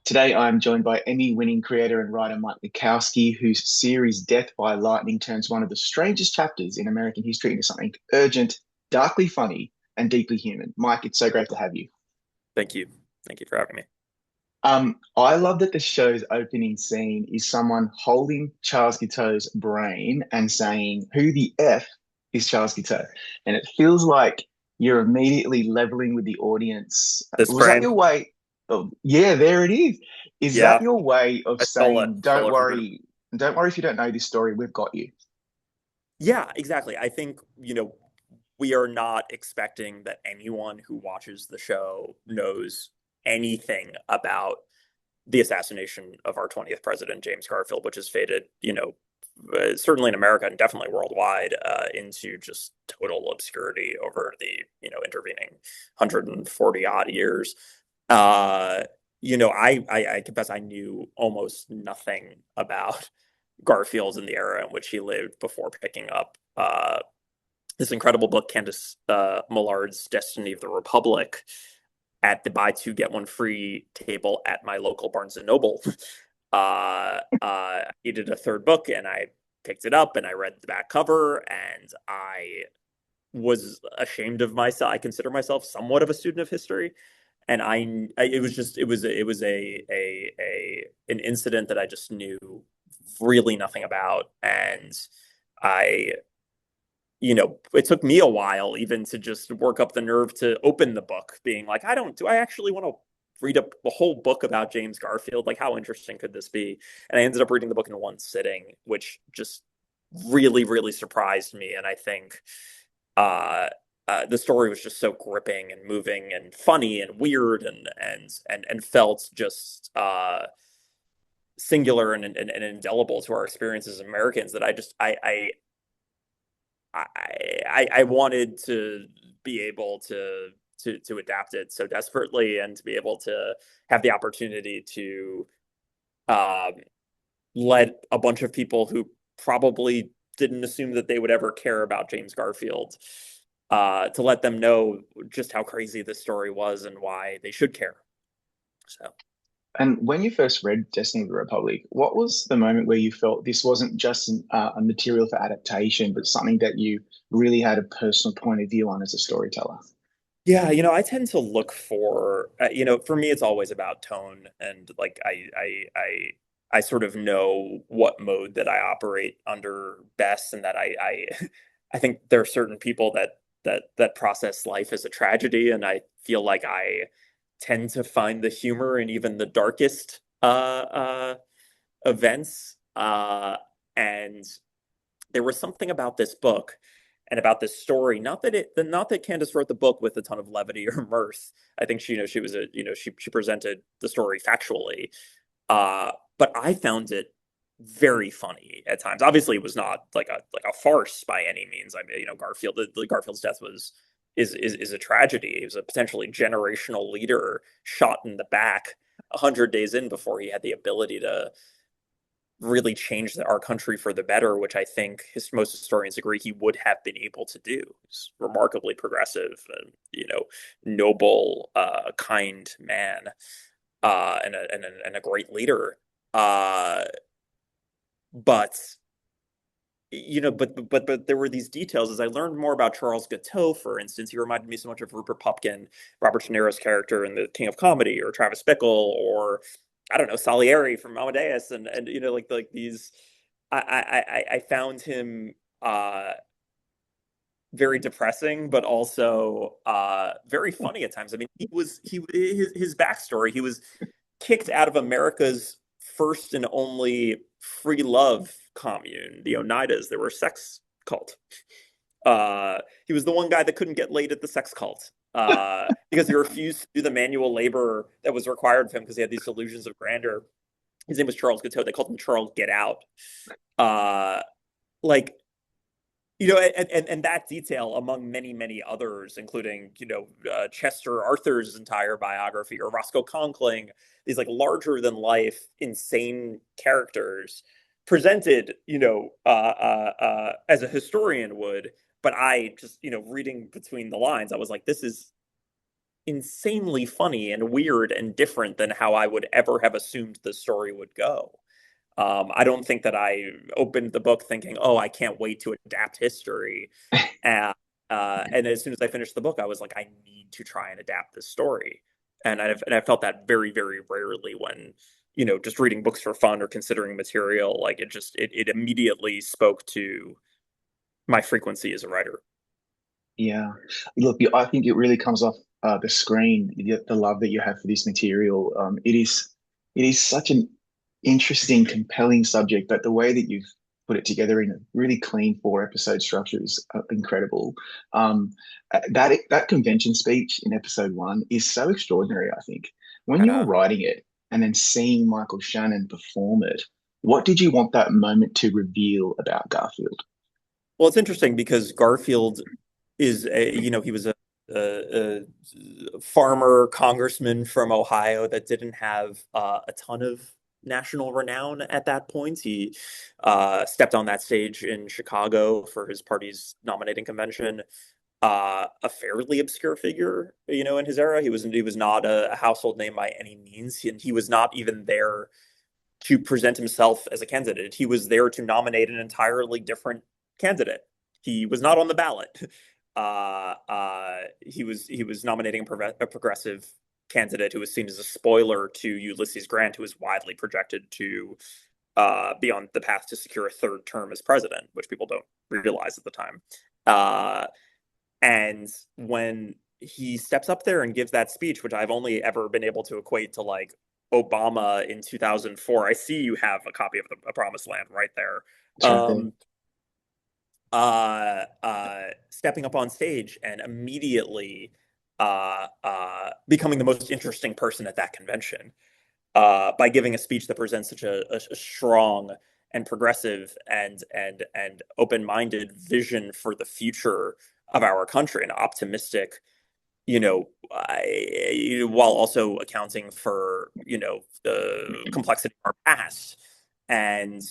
Today, I'm joined by Emmy-winning creator and writer Mike Makowsky, whose series Death by Lightning turns one of the strangest chapters in American history into something urgent, darkly funny, and deeply human. Mike, it's so great to have you. Thank you. Thank you for having me. I love that the show's opening scene is someone holding Charles Guiteau's brain and saying, "Who the F is Charles Guiteau?" And it feels like you're immediately leveling with the audience. This Was that brain, your way? Oh, yeah, there it is. Is that yeah, your way of I stole it. saying, Stole it from her. don't worry if you don't know this story, we've got you? Yeah, exactly. I think, we are not expecting that anyone who watches the show knows anything about the assassination of our 20th president, James Garfield, which has faded, certainly in America and definitely worldwide, into just total obscurity over the, intervening 140 odd years. Uh, I confess I knew almost nothing about Garfield in the era in which he lived before picking up this incredible book, Candice Millard's Destiny of the Republic, at the buy two get one free table at my local Barnes and Noble. I needed a third book, and I picked it up and I read the back cover, and I was ashamed of myself. I consider myself somewhat of a student of history, and it was just it was an incident that I just knew really nothing about, and I it took me a while even to just work up the nerve to open the book, being like, do I actually want to read a whole book about James Garfield? Like, how interesting could this be? And I ended up reading the book in one sitting, which just really, really surprised me. And I think uh, the story was just so gripping and moving and funny and weird and felt just singular and indelible to our experiences as Americans that I wanted to be able to adapt it so desperately and to be able to have the opportunity to um, let a bunch of people who probably didn't assume that they would ever care about James Garfield, to let them know just how crazy this story was and why they should care. So. And when you first read Destiny of the Republic, what was the moment where you felt this wasn't just a material for adaptation, but something that you really had a personal point of view on as a storyteller? Yeah, I tend to look for, for me, it's always about tone, and like I sort of know what mode that I operate under best, and that I think there are certain people that process life as a tragedy, and I feel like I tend to find the humor in even the darkest events, and there was something about this book and about this story. Not that Candice wrote the book with a ton of levity or mirth. I think she was she presented the story factually, but I found it very funny at times. Obviously, it was not like a farce by any means. I mean, Garfield's death is a tragedy. He was a potentially generational leader shot in the back 100 days in before he had the ability to really changed our country for the better, which I think most historians agree he would have been able to do. He's remarkably progressive, and, noble, kind man, and a great leader. Uh, but but there were these details as I learned more about Charles Guiteau, for instance. He reminded me so much of Rupert Pupkin, Robert De Niro's character in The King of Comedy, or Travis Bickle, or I don't know, Salieri from Amadeus, and like these. I found him very depressing, but also very funny at times. I mean, his backstory. He was kicked out of America's first and only free love commune, the Oneidas. They were a sex cult. He was the one guy that couldn't get laid at the sex cult because he refused to do the manual labor that was required of him because he had these illusions of grandeur. His name was Charles Guiteau. They called him Charles Get Out. Uh, like and that detail, among many, many others, including, Chester Arthur's entire biography, or Roscoe Conkling, these like larger than life, insane characters presented, as a historian would. But I just, reading between the lines, I was like, insanely funny and weird and different than how I would ever have assumed the story would go. I don't think that I opened the book thinking, "Oh, I can't wait to adapt history." And and as soon as I finished the book, I was like, "I need to try and adapt this story." And I felt that very, very rarely when, just reading books for fun or considering material. Like it immediately spoke to my frequency as a writer. Yeah. Look, I think it really comes off the screen, the love that you have for this material. It is such an interesting, compelling subject, but the way that you've put it together in a really clean four-episode structure is incredible. That convention speech in episode one is so extraordinary, I think. When you were Yeah. writing it and then seeing Michael Shannon perform it, what did you want that moment to reveal about Garfield? Well, it's interesting because Garfield he was a farmer congressman from Ohio that didn't have a ton of national renown at that point. He stepped on that stage in Chicago for his party's nominating convention. A fairly obscure figure, in his era. He was not a household name by any means, and he was not even there to present himself as a candidate. He was there to nominate an entirely different candidate. He was not on the ballot. He was nominating a progressive candidate who was seen as a spoiler to Ulysses Grant, who was widely projected to be on the path to secure a third term as president, which people don't realize at the time. And when he steps up there and gives that speech, which I've only ever been able to equate to like Obama in 2004. I see you have a copy of A Promised Land right there. It's right there. Stepping up on stage and immediately becoming the most interesting person at that convention by giving a speech that presents such a strong and progressive and open-minded vision for the future of our country, and optimistic, while also accounting for, the complexity of our past. And,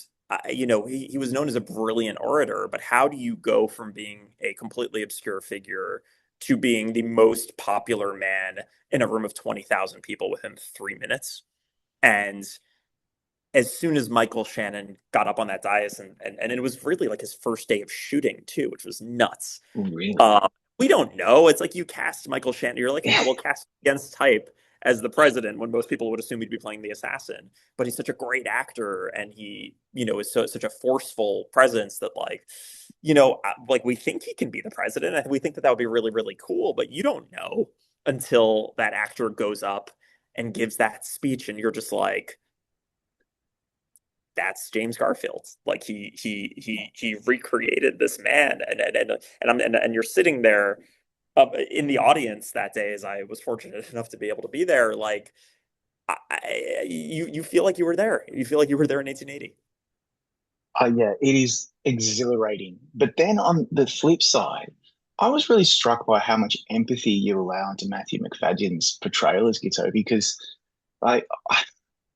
he was known as a brilliant orator, but how do you go from being a completely obscure figure to being the most popular man in a room of 20,000 people within 3 minutes? And as soon as Michael Shannon got up on that dais, and it was really like his first day of shooting too, which was nuts. Really? Um, we don't know. It's like you cast Michael Shannon. You're like, yeah, we'll cast against type as the president when most people would assume he'd be playing the assassin. But he's such a great actor, and he, is such a forceful presence that, like we think he can be the president. And we think that would be really, really cool. But you don't know until that actor goes up and gives that speech, and you're just like, that's James Garfield. Like he recreated this man, and you're sitting there in the audience that day, as I was fortunate enough to be able to be there. Like you feel like you were there. You feel like you were there in 1880. Yeah, it is exhilarating. But then on the flip side, I was really struck by how much empathy you allow into Matthew McFadden's portrayal as Gito because I,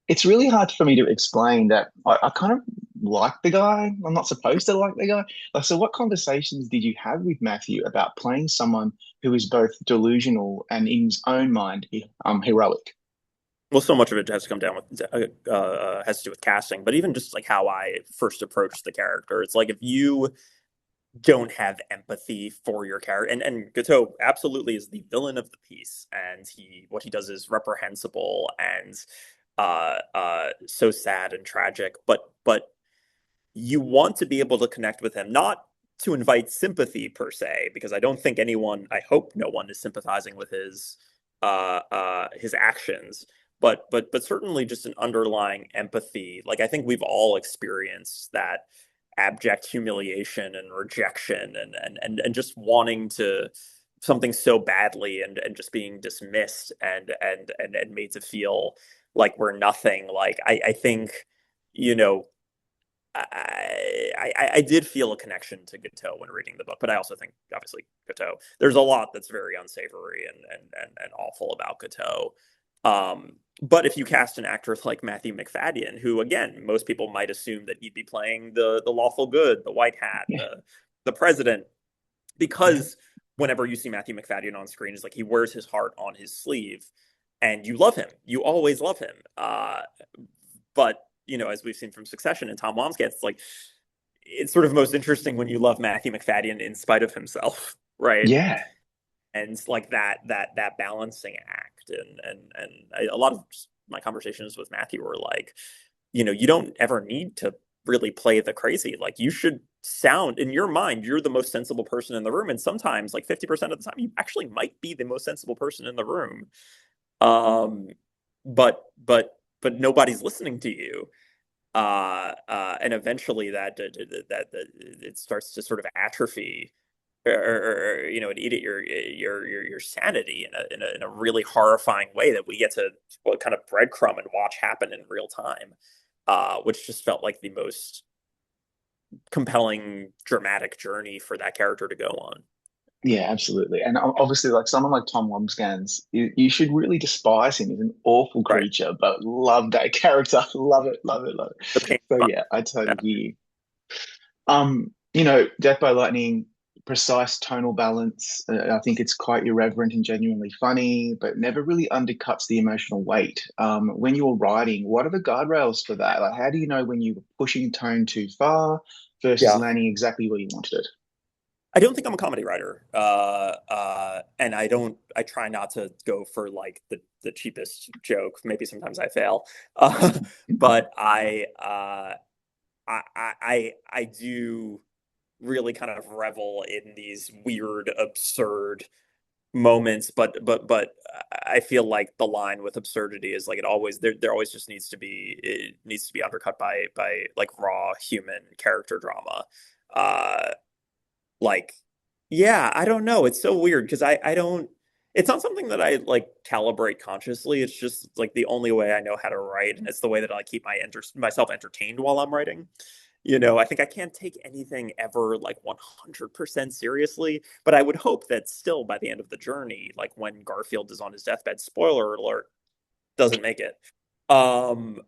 it's really hard for me to explain that I kind of like the guy. I'm not supposed to like the guy. Like, so what conversations did you have with Matthew about playing someone who is both delusional and in his own mind, heroic? Well, so much of it has to come down with has to do with casting, but even just like how I first approached the character. It's like if you don't have empathy for your character, and Gateau absolutely is the villain of the piece, and what he does is reprehensible and so sad and tragic, but you want to be able to connect with him, not to invite sympathy per se, because I hope no one is sympathizing with his actions, but certainly just an underlying empathy. Like I think we've all experienced that abject humiliation and rejection and just wanting to something so badly and just being dismissed and made to feel like we're nothing. Like I think, you know, I did feel a connection to Gateau when reading the book, but I also think obviously Gateau, there's a lot that's very unsavory and awful about Gateau. But if you cast an actor like Matthew Macfadyen, who again most people might assume that he'd be playing the lawful good, the white hat, Yeah, the president, yeah, because whenever you see Matthew Macfadyen on screen, is like he wears his heart on his sleeve, and you love him. You always love him. But as we've seen from Succession and Tom Wambsgans, it's like it's sort of most interesting when you love Matthew Macfadyen in spite of himself, right? Yeah. And it's like that balancing act, and a lot of my conversations with Matthew were like, you don't ever need to really play the crazy. Like you should sound in your mind, you're the most sensible person in the room, and sometimes like 50% of the time, you actually might be the most sensible person in the room. Um, but nobody's listening to you. And eventually that it starts to sort of atrophy and eat at your sanity in a really horrifying way that we get to what kind of breadcrumb and watch happen in real time, which just felt like the most compelling dramatic journey for that character to go on. Yeah, absolutely. And obviously, like someone like Tom Wambsgans, you should really despise him. He's an awful Right. creature, but love that character. Love it, love it, love The it. pain. So yeah, I totally Yeah. hear you. Death by Lightning, precise tonal balance. I think it's quite irreverent and genuinely funny, but never really undercuts the emotional weight. When you're writing, what are the guardrails for that? Like, how do you know when you're pushing tone too far versus Yeah. landing exactly where you wanted it? I don't think I'm a comedy writer. And I try not to go for like the cheapest joke. Maybe sometimes I fail. But I do really kind of revel in these weird, absurd moments. But I feel like the line with absurdity is like there always just needs to be undercut by like raw human character drama. Uh, like, yeah, I don't know. It's so weird because I don't. It's not something that I like calibrate consciously. It's just like the only way I know how to write, and it's the way that I keep myself entertained while I'm writing. I think I can't take anything ever like 100% seriously, but I would hope that still by the end of the journey, like when Garfield is on his deathbed, spoiler alert, doesn't make it. Um,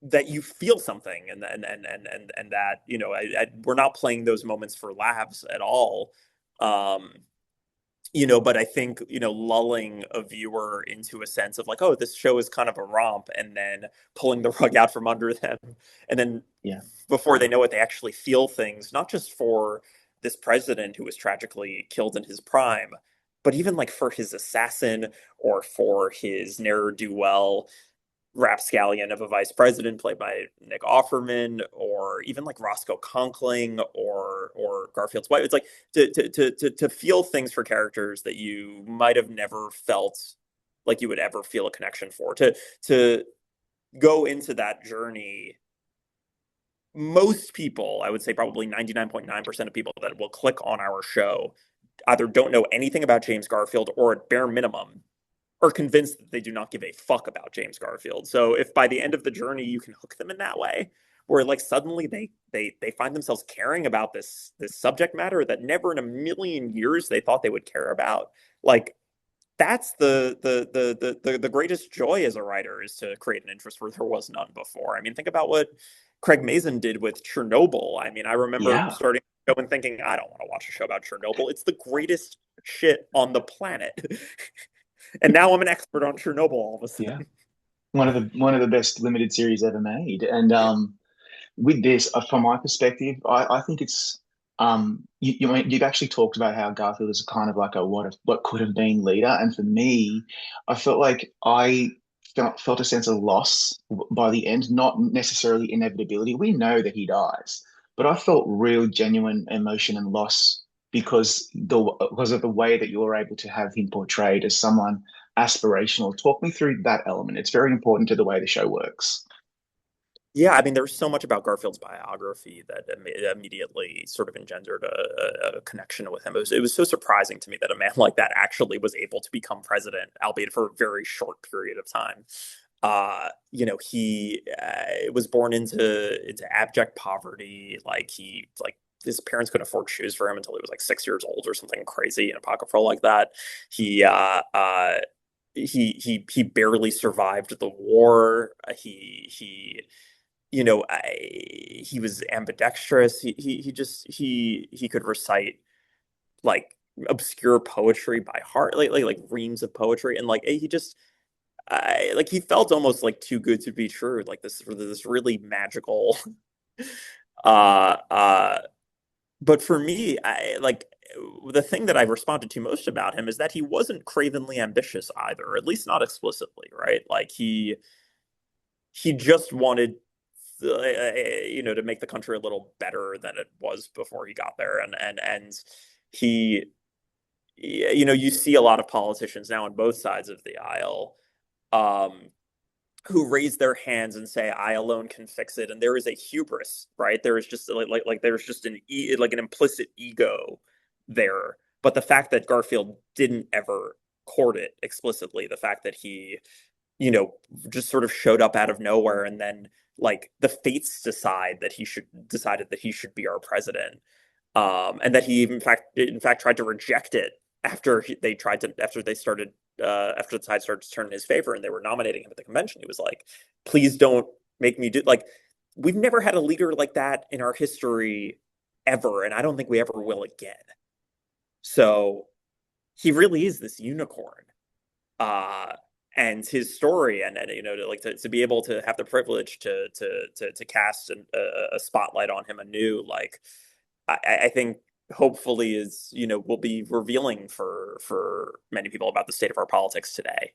that you feel something, and that we're not playing those moments for laughs at all. um but I think lulling a viewer into a sense of like, oh, this show is kind of a romp, and then pulling the rug out from under them, and then Yeah. before they know it, they actually feel things, not just for this president who was tragically killed in his prime, but even like for his assassin, or for his ne'er-do-well rapscallion of a vice president played by Nick Offerman, or even like Roscoe Conkling, or Garfield's wife. It's like to feel things for characters that you might have never felt like you would ever feel a connection for. To go into that journey, most people, I would say probably 99.9% of people that will click on our show either don't know anything about James Garfield, or at bare minimum are convinced that they do not give a fuck about James Garfield. So if by the end of the journey you can hook them in that way, where like suddenly they find themselves caring about this subject matter that never in a million years they thought they would care about, like that's the greatest joy as a writer, is to create an interest where there was none before. I mean, think about what Craig Mazin did with Chernobyl. I mean, I remember Yeah. starting the show and thinking, I don't want to watch a show about Chernobyl. It's the greatest shit on the planet. And now I'm an expert on Chernobyl all of a Yeah. sudden. One of the best limited series ever made. And Yeah. with this, from my perspective, I think it's you've actually talked about how Garfield is kind of like a what could have been leader, and for me, I felt like I felt a sense of loss by the end, not necessarily inevitability. We know that he dies, but I felt real genuine emotion and loss because of the way that you're able to have him portrayed as someone aspirational. Talk me through that element. It's very important to the way the show works. Yeah, I mean, there's so much about Garfield's biography that immediately sort of engendered a connection with him. It was so surprising to me that a man like that actually was able to become president, albeit for a very short period of time. He was born into abject poverty. Like his parents couldn't afford shoes for him until he was like 6 years old or something crazy and apocryphal like that. He he barely survived the war. He was ambidextrous. He could recite like obscure poetry by heart, like reams of poetry, and like he just like he felt almost like too good to be true, like this really magical uh uh but for me, I like the thing that I've responded to most about him is that he wasn't cravenly ambitious either, at least not explicitly, right? Like he just wanted to make the country a little better than it was before he got there, and he you see a lot of politicians now on both sides of the aisle um who raise their hands and say, "I alone can fix it," and there is a hubris, right? There is just there's just an implicit ego there. But the fact that Garfield didn't ever court it explicitly, the fact that he, you know, just sort of showed up out of nowhere, and then like the fates decided that he should be our president, and that he in fact tried to reject it after they started after the tide started to turn in his favor and they were nominating him at the convention. He was like, please don't make me do like we've never had a leader like that in our history ever, and I don't think we ever will again. So he really is this unicorn. Uh and his story and to be able to have the privilege to cast a spotlight on him anew, like I think hopefully is will be revealing for many people about the state of our politics today.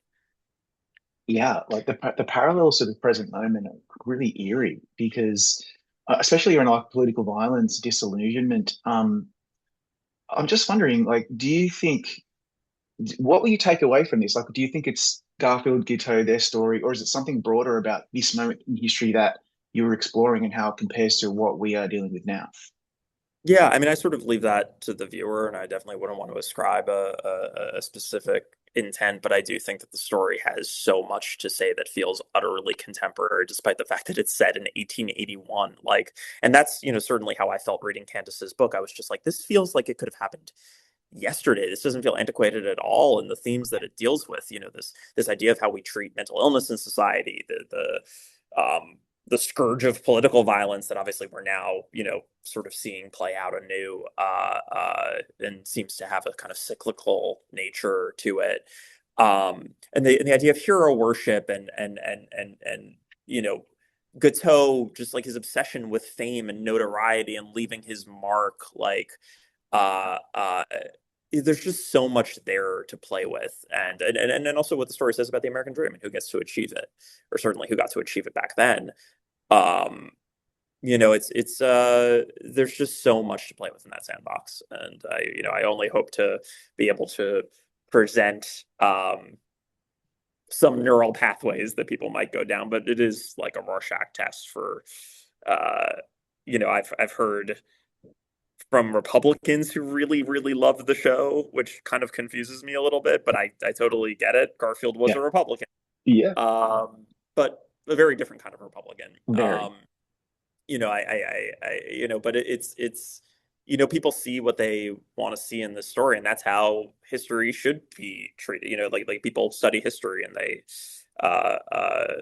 Yeah, like the parallels to the present moment are really eerie because, especially around like political violence, disillusionment. I'm just wondering, like, do you think what will you take away from this? Like, do you think it's Garfield, Gitto, their story, or is it something broader about this moment in history that you were exploring and how it compares to what we are dealing with now? Yeah, I mean, I sort of leave that to the viewer, and I definitely wouldn't want to ascribe a specific intent, but I do think that the story has so much to say that feels utterly contemporary, despite the fact that it's set in 1881. Like, and that's, certainly how I felt reading Candace's book. I was just like, this feels like it could have happened yesterday. This doesn't feel antiquated at all, and the themes that it deals with, this idea of how we treat mental illness in society, the scourge of political violence that obviously we're now, sort of seeing play out anew, and seems to have a kind of cyclical nature to it. And the idea of hero worship and Gateau, just like his obsession with fame and notoriety and leaving his mark, like uh, uh, there's just so much there to play with, and also what the story says about the American dream and who gets to achieve it, or certainly who got to achieve it back then. Um, it's there's just so much to play with in that sandbox, and I only hope to be able to present some neural pathways that people might go down, but it is like a Rorschach test for uh, I've heard from Republicans who really, really loved the show, which kind of confuses me a little bit, but I totally get it. Garfield was Yeah. a Republican, Yeah, but a very different kind of Republican. very. But it's people see what they want to see in the story, and that's how history should be treated. Like people study history and they, uh, uh,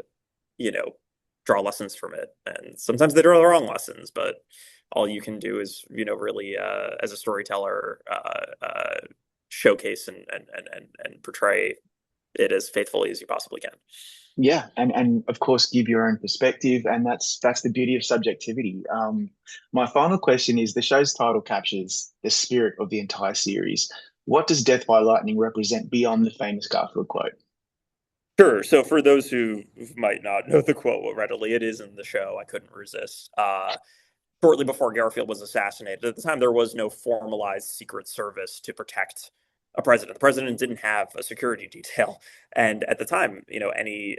you know, draw lessons from it, and sometimes they draw the wrong lessons, but all you can do is really as a storyteller showcase and portray it as faithfully as you possibly can. Yeah, and of course give your own perspective, and that's the beauty of subjectivity. My final question is: the show's title captures the spirit of the entire series. What does Death by Lightning represent beyond the famous Garfield quote? Sure. So for those who might not know the quote readily, it is in the show. I couldn't resist. Shortly before Garfield was assassinated, at the time there was no formalized Secret Service to protect a president. The president didn't have a security detail, and at the time, any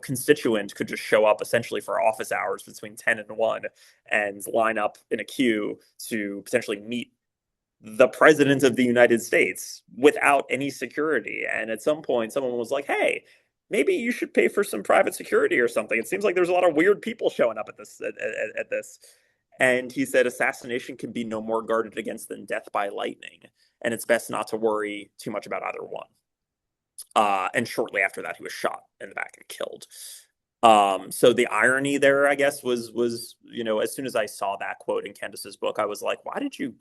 constituent could just show up essentially for office hours between 10 and 1 and line up in a queue to potentially meet the president of the United States without any security. And at some point, someone was like, "Hey, maybe you should pay for some private security or something. It seems like there's a lot of weird people showing up at this." And he said, "Assassination can be no more guarded against than death by lightning, and it's best not to worry too much about either one." And shortly after that, he was shot in the back and killed. So the irony there, I guess, was as soon as I saw that quote in Candace's book, I was like, "Why did you?"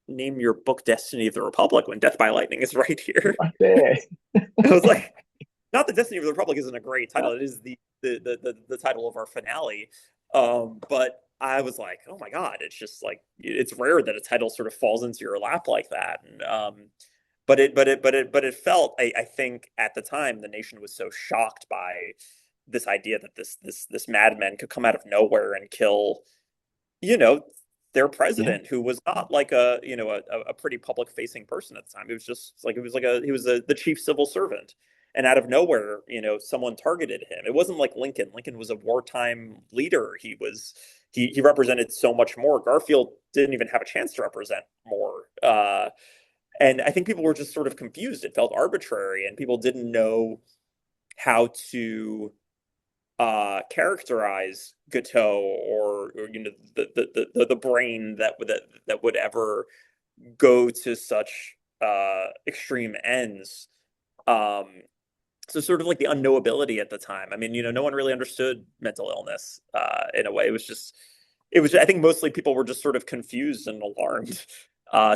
name your book Destiny of the Republic when Death by Lightning is right here? Right there. I was like, not that Destiny of the Republic isn't a great title. It is the title of our finale. But I was like, oh my God, it's just like it's rare that a title sort of falls into your lap like that. And but it felt I think at the time the nation was so shocked by this idea that this madman could come out of nowhere and kill, you know, their Yeah. president, who was not like a, a pretty public facing person at the time. It was just like, it was like he was the chief civil servant. And out of nowhere, someone targeted him. It wasn't like Lincoln. Lincoln was a wartime leader. He represented so much more. Garfield didn't even have a chance to represent more. And I think people were just sort of confused. It felt arbitrary, and people didn't know how to characterize Gateau, or the brain that would ever go to such extreme ends. Um, so sort of like the unknowability at the time. I mean, no one really understood mental illness in a way. It was. I think mostly people were just sort of confused and alarmed.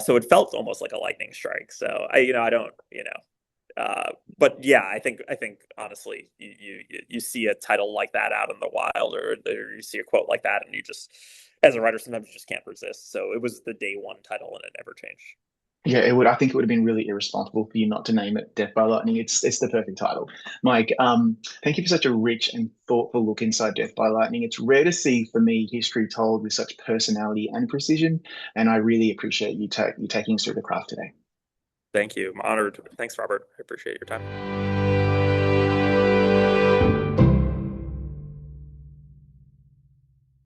So it felt almost like a lightning strike. So I don't, but yeah, I think honestly, you see a title like that out in the wild, or you see a quote like that, and you just, as a writer, sometimes you just can't resist. So it was the day one title, and it never changed. Yeah, it would. I think it would have been really irresponsible for you not to name it Death by Lightning. It's the perfect title. Mike, thank you for such a rich and thoughtful look inside Death by Lightning. It's rare to see for me history told with such personality and precision, and I really appreciate you taking us through the craft today. Thank you. I'm honored. Thanks, Robert. I appreciate your time.